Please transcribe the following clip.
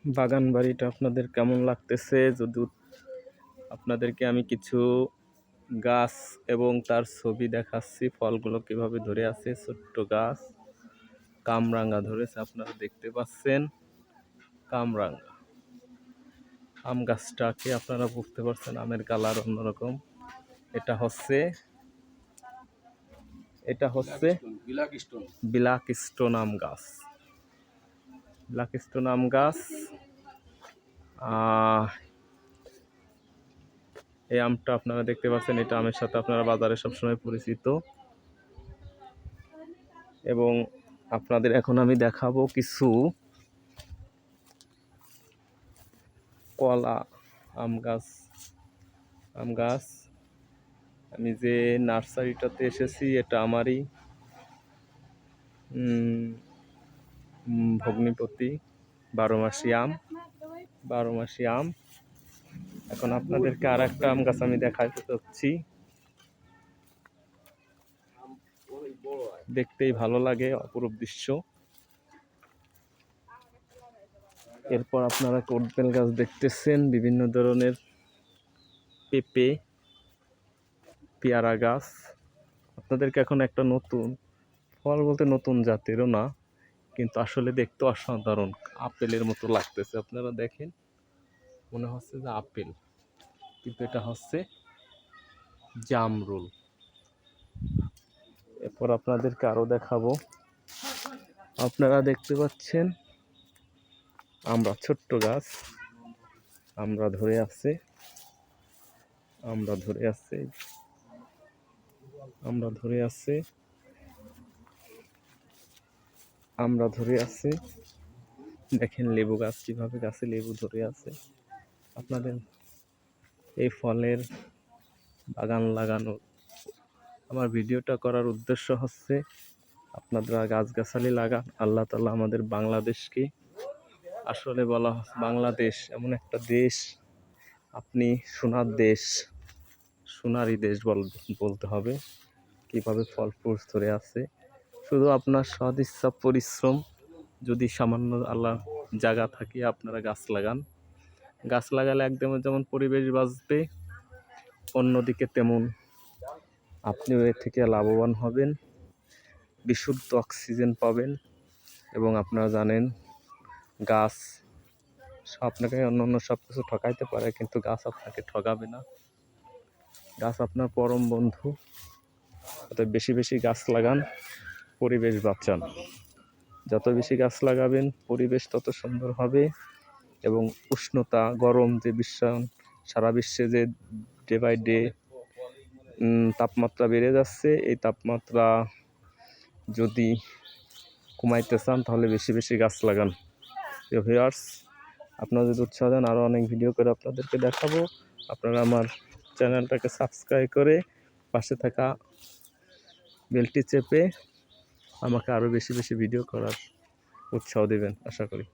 বাগান বাড়িটা আপনাদের কেমন লাগতেছে? যদি আপনাদেরকে আমি কিছু গাছ এবং তার ছবি দেখাচ্ছি, ফলগুলো কিভাবে ধরে আছে। ছোট্ট গাছ কামরাঙ্গা ধরেছে, আপনারা দেখতে পাচ্ছেন। কামরাঙ্গা আম গাছটাকে আপনারা বুঝতে পারছেন, আমের কালার অন্যরকম। এটা হচ্ছে ব্ল্যাক স্টোন আম গাছ। ব্ল্যাক স্টোন আম গাছ। এই আমটা আপনারা দেখতে পাচ্ছেন, এটা আমের সাথে আপনারা বাজারে সবসময় পরিচিত। এবং আপনাদের এখন আমি দেখাবো কিছু কলা আম গাছ। আমি যে নার্সারিটাতে এসেছি এটা আমারই ভগ্নিপতি। 12 মাসি আম। এখন আপনাদেরকে আর একটা আম গাছ আমি দেখাতে চাচ্ছি, দেখতেই ভালো লাগে, অপরূপ দৃশ্য। এরপর আপনারা কোটবেল গাছ দেখতেছেন, বিভিন্ন ধরনের পেঁপে, পেয়ারা গাছ। আপনাদেরকে এখন একটা নতুন ফল বলতে নতুন জাতেরও না, কিন্তু আসলে দেখতে অসাধারণ, আপেলের মতো লাগতেছে। আপনারা দেখেন, মনে হচ্ছে যে আপেল, কিন্তু এটা হচ্ছে জামরুল। এরপর আপনাদেরকে আরো দেখাবো। আপনারা দেখতে পাচ্ছেন আমরা ছোট্ট গাছ, আমরা ধরে আছে, দেখেন লেবু গাছ কিভাবে গাছে লেবু ধরে আছে। আপনাদের এই ফলের বাগান লাগানো, আমার ভিডিওটা করার উদ্দেশ্য হচ্ছে আপনারা গাছগাছালি লাগান। আল্লাহ তাআলা আমাদের বাংলাদেশকে, আসলে বলা বাংলাদেশ এমন একটা দেশ, আপনি সোনারি দেশ বলতে হবে। কিভাবে ফল ফুল ধরে আছে, শুধু আপনার সদিচ্ছা পরিশ্রম, যদি সামান্য আল্লাহ জায়গা থাকে আপনারা গাছ লাগান। গাছ লাগালে একদম যেমন পরিবেশ বাঁচবে, অন্যদিকে তেমন আপনিও এর থেকে লাভবান হবেন, বিশুদ্ধ অক্সিজেন পাবেন। এবং আপনারা জানেন গাছ আপনাকে অন্য সব কিছু ঠকাইতে পারে, কিন্তু গাছ আপনাকে ঠকাবে না। গাছ আপনার পরম বন্ধু। অতএব বেশি বেশি গাছ লাগান, পরিবেশ বাঁচান। যত বেশি গাছ লাগাবেন পরিবেশ তত সুন্দর হবে। এবং উষ্ণতা, গরম যে সারা বিশ্বে যে ডে বাই ডে তাপমাত্রা বেড়ে যাচ্ছে, এই তাপমাত্রা যদি কমাইতে চান তাহলে বেশি বেশি গাছ লাগান। ভিউয়ার্স, আপনারা যদি উৎসাহ দেন আরও অনেক ভিডিও করে আপনাদেরকে দেখাবো। আপনারা আমার চ্যানেলটাকে সাবস্ক্রাইব করে পাশে থাকা বেলটি চেপে আমাকে আরও বেশি বেশি ভিডিও করার উৎসাহ দেবেন আশা করি।